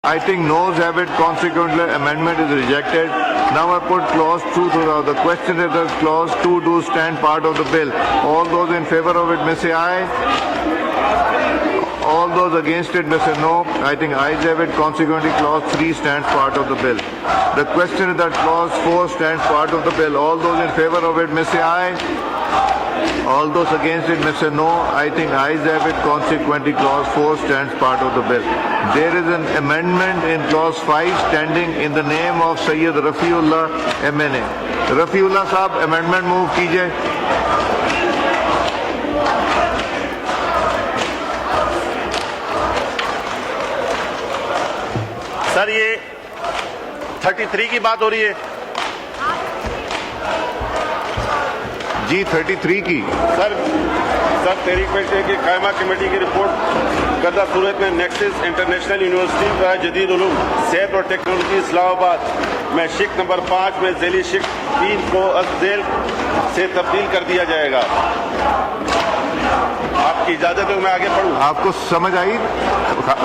I think noes have it, consequently amendment is rejected. Now I put clause 2 to the question is that clause 2 do stand part of the bill. All those in favor of it may say aye. All those against it may say no. I think ayes have it, consequently clause 3 stands part of the bill. The question is that clause 4 stands part of the bill. All those in favor of it may say aye. All those against it may say no. I think ayes have it, consequently clause 4 stands part of the bill. There is an amendment in clause 5 standing in the name of Sayyid Rafiullah MNA. Rafiullah साहब amendment move कीजिए. Sir ये 33 की बात हो रही है जी 33 की sir तेरी रिक्वेस्ट है कि कायमा कमेटी की रिपोर्ट करदा सूरत में नेक्सस इंटरनेशनल यूनिवर्सिटी का जदीद उलूम सेहत और टेक्नोलॉजी इस्लामाबाद में शिक नंबर 5 में झेली शिक 3 को अज़ेल से तब्दील कर दिया जाएगा। आपकी इजाजत है मैं आगे पढ़ूं। आपको समझ आई?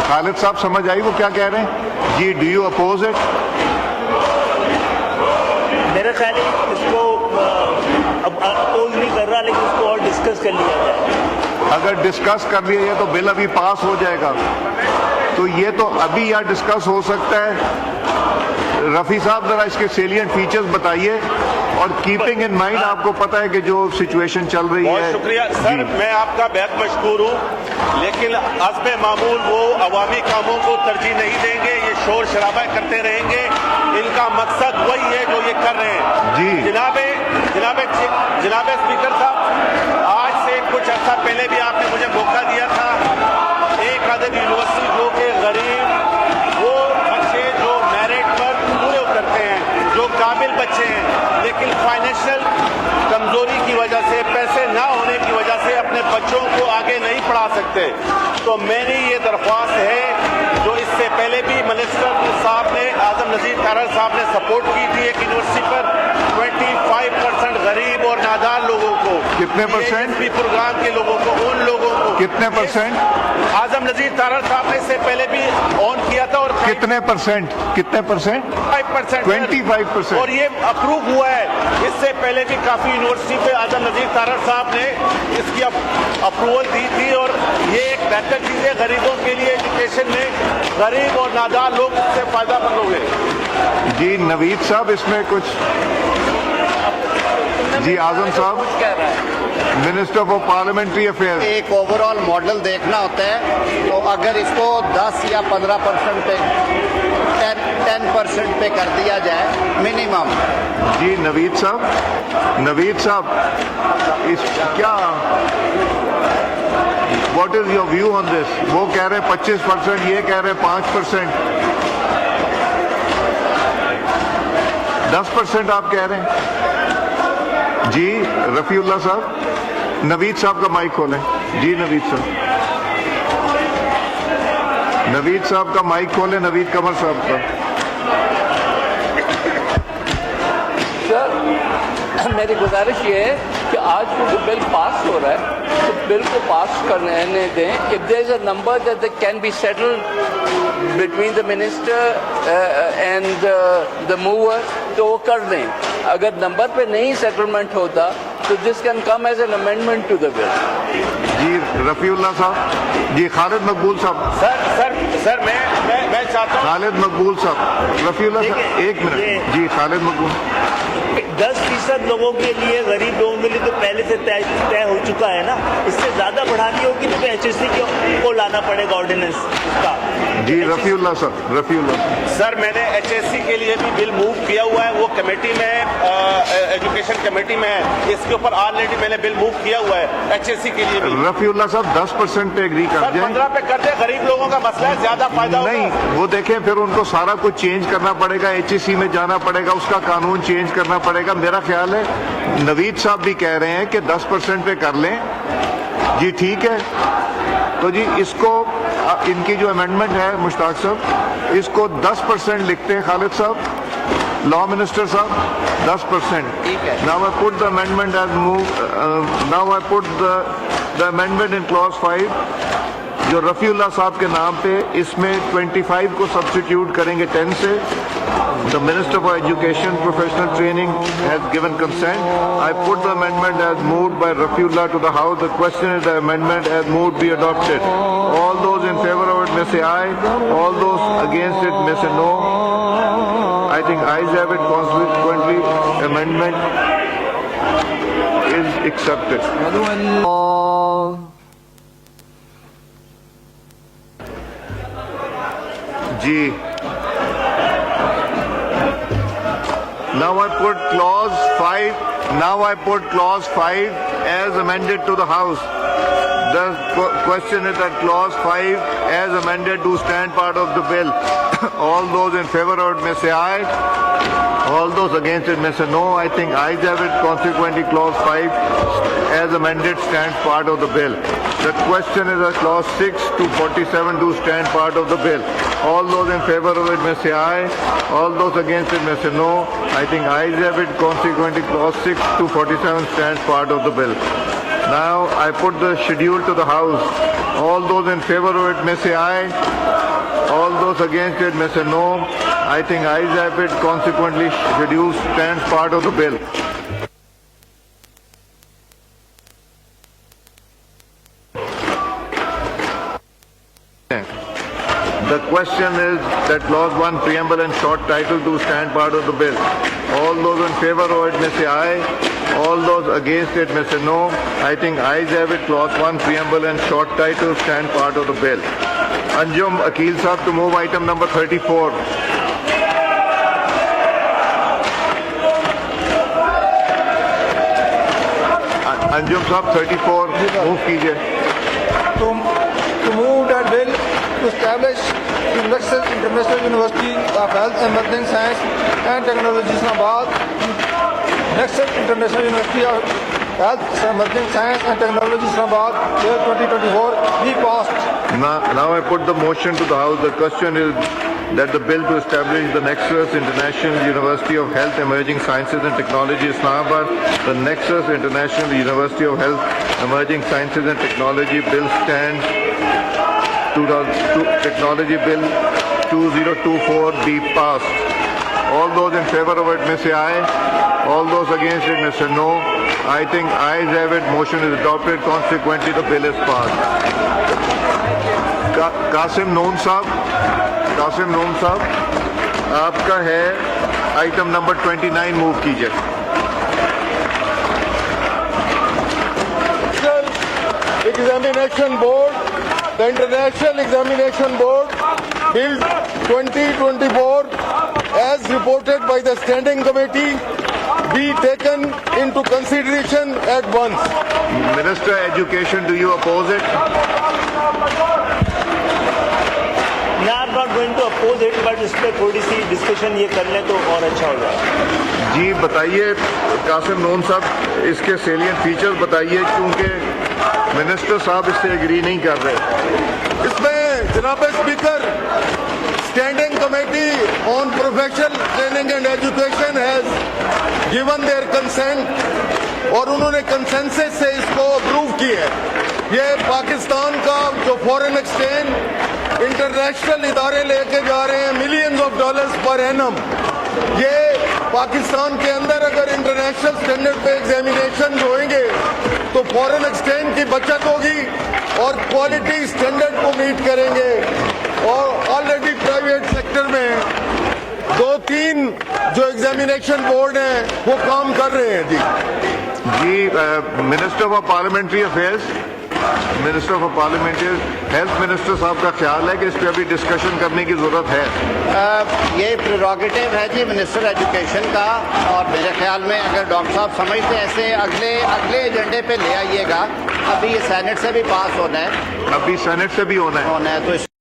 खालिद साहब समझ आई वो क्या कह रहे हैं? जी डू यू अपोज इट? मेरा ख्याल है इसको अब अपोज नहीं कर रहा, लेकिन इसको और डिस्कस कर लिया जाए। अगर डिस्कस कर लिया जाए तो बिल अभी पास हो जाएगा, तो ये तो अभी यहाँ डिस्कस हो सकता है। रफ़ी साहब जरा इसके सेलिएंट फीचर्स बताइए और कीपिंग इन माइंड आपको पता है कि जो सिचुएशन चल रही है। बहुत शुक्रिया सर, मैं आपका बेहद मशकूर हूँ, लेकिन हस्बे मामूल वो अवामी कामों को तरजीह नहीं देंगे, ये शोर शराबा करते रहेंगे। इनका मकसद वही है जो ये कर रहे हैं। जी जनाबे स्पीकर साहब, आज से कुछ अर्सा पहले भी आपने मुझे मौका दिया था, एक आदमी यूनिवर्सिटी जो के गरीब वो बच्चे जो मेरिट पर पूरे उतरते हैं, जो काबिल बच्चे हैं, लेकिन फाइनेंशियल कमजोरी की वजह से, पैसे ना होने की वजह से अपने बच्चों को आगे नहीं पढ़ा सकते। तो मेरी ये दरख्वास्त है जो इससे पहले भी मिनिस्टर साहब ने, आजम नजीर तारड़ साहब ने सपोर्ट की थी एक यूनिवर्सिटी पर 25% गरीब और नादार लोगों को। कितने परसेंट? प्रोग्राम के लोगों को, उन लोगों को कितने परसेंट? आजम नजीर तारड़ साहब ने इससे पहले भी ऑन किया था। और कितने परसेंट? 5%, 25%। और ये अप्रूव हुआ है। इससे पहले भी काफी यूनिवर्सिटी पे आजम नजीर तारड़ साहब ने इसकी अप्रूवल दी थी, और ये एक बेहतर चीज है गरीबों के लिए। एजुकेशन में गरीब और नादार लोग इससे फायदा मंद होंगे। जी नवीद साहब इसमें कुछ? जी आजम साहब, मिनिस्टर फॉर पार्लियामेंट्री अफेयर्स। एक ओवरऑल मॉडल देखना होता है, तो अगर इसको 10 या 15% पे 10% पे कर दिया जाए मिनिमम। जी नवीद साहब इस क्या what is your view on this? वो कह रहे हैं 25%, ये कह रहे हैं 5%, 10% आप कह रहे हैं। जी रफीउल्लाह साहब, नवीद साहब का माइक खोलें। जी नवीद साहब का माइक खोलें, नवीद कमर साहब का। सर मेरी गुजारिश ये है कि आज जो बिल पास हो रहा है तो बिल को पास करने दें। If there is a number that can be settled between the minister and the mover तो वो कर दें। अगर नंबर पे नहीं सेटलमेंट होता तो this can come as an amendment to the bill. जी रफीउल्लाह साहब। जी खालिद मकबूल साहब। सर मैं चाहता हूँ। खालिद मकबूल साहब, रफीउल्लाह साहब एक मिनट। जी खालिद मकबूल। 10% लोगों के लिए, गरीब लोगों के लिए तो पहले से तय हो चुका है ना। इससे ज्यादा बढ़ानी होगी तो HSC को लाना पड़ेगा ऑर्डिनेंस उसका। जी रफीउल्लाह साहब। सर मैंने HSC के लिए भी बिल मूव किया हुआ है, वो कमेटी में एजुकेशन कमेटी में है। इसके ऊपर ऑलरेडी मैंने बिल मूव किया हुआ है HSC के लिए भी। रफीउल्लाह साहब 10% पे एग्री कर जाए। 15 पे कर दे, गरीब लोगों का मसला है, ज्यादा फायदा नहीं होगा। वो देखें फिर उनको सारा कुछ चेंज करना पड़ेगा, HSC में जाना पड़ेगा, उसका कानून चेंज करना पड़ेगा। मेरा ख्याल है नवीद साहब भी कह रहे हैं कि 10% पे कर लें। जी ठीक है, तो जी इसको इनकी जो अमेंडमेंट है मुश्ताक साहब, इसको 10% लिखते हैं खालिद साहब, लॉ मिनिस्टर साहब 10%। ठीक है। Now I put the amendment as move, now I put the amendment in clause 5 जो रफ़ीउल्लाह साहब के नाम पे इसमें 25 को सब्स्टिट्यूट करेंगे 10 से। The Minister for Education Professional Training has given consent. I put the amendment as moved by Rafiullah to the House. The question is the amendment as moved be adopted. All those in favor of it may say aye. All those against it may say no. I think ayes have it. Consequently, amendment is accepted. G. Now I put clause 5. Now I put clause 5 as amended to the House. The question is that clause 5 as amended to stand part of the bill. All those in favor of it may say aye. All those against it may say no. I think ayes have it. Consequently, clause 5 as amended stands part of the bill. The question is that clause 6 to 47 do stand part of the bill. All those in favor of it may say aye. All those against it may say no. I think ayes have it. Consequently, clause 6 to 47 stands part of the bill. Now I put the schedule to the House. All those in favor of it may say aye. All those against it may say no. I think ayes have it. Consequently, schedule stands part of the bill. The question is that clause 1 preamble and short title do stand part of the bill. All those in favor of it may say aye. All those against it may say no. I think ayes have it. Clause 1 preamble and short title stand part of the bill. Anjum Akil Sahab to move item number 34. Anjum Sahab 34 move कीजिए. to move that bill to establish the Nexus International University of Health Emerging Science and Technology Islamabad. Nexus International University of Health Emerging Science and Technology Islamabad, year 2024, be passed. Now I put the motion to the House. The question is that the bill to establish the Nexus International University of Health Emerging Sciences and Technology Islamabad, the Nexus International University of Health Emerging Sciences and Technology Bill stands Technology Bill 2024 be passed. All those in favor of it may say aye. All those against it may say no. I think ayes have it. Motion is adopted. Consequently, the bill is passed. Qasim Noon Sahab, आपका है item number 29 move कीजिए. Examination Board, the International Examination Board, Bill 2024, as reported by the Standing Committee, be taken into consideration at once. Minister Education, do you oppose it? No, I'm not going to oppose it, but इस पर थोड़ी सी discussion ये कर लें तो और अच्छा हो जाए. जी बताइए कासिम नून साहब, इसके सेलियंट फीचर्स बताइए, क्योंकि मिनिस्टर साहब इससे एग्री नहीं कर रहे. इसमें जनाब speaker, standing committee on professional training and education has given their consent और उन्होंने कंसेंसस से इसको अप्रूव की है. ये पाकिस्तान का जो फॉरेन एक्सचेंज इंटरनेशनल इदारे लेके जा रहे हैं millions of dollars per annum, ये पाकिस्तान के अंदर अगर इंटरनेशनल स्टैंडर्ड पे एग्जामिनेशन होंगे तो फॉरेन एक्सचेंज की बचत होगी और क्वालिटी स्टैंडर्ड को मीट करेंगे. और ऑलरेडी प्राइवेट सेक्टर में 2-3 जो एग्जामिनेशन बोर्ड हैं वो काम कर रहे हैं. जी minister for parliamentary affairs, minister for parliamentary health minister साहब का ख्याल है कि इस पर अभी डिस्कशन करने की जरूरत है. ये प्रेरोगेटिव है जी मिनिस्टर एजुकेशन का, और मेरे ख्याल में अगर डॉक्टर साहब समझते ऐसे अगले एजेंडे पे ले आइएगा. अभी ये सेनेट से भी पास होना है, अभी सेनेट से भी होना है. तो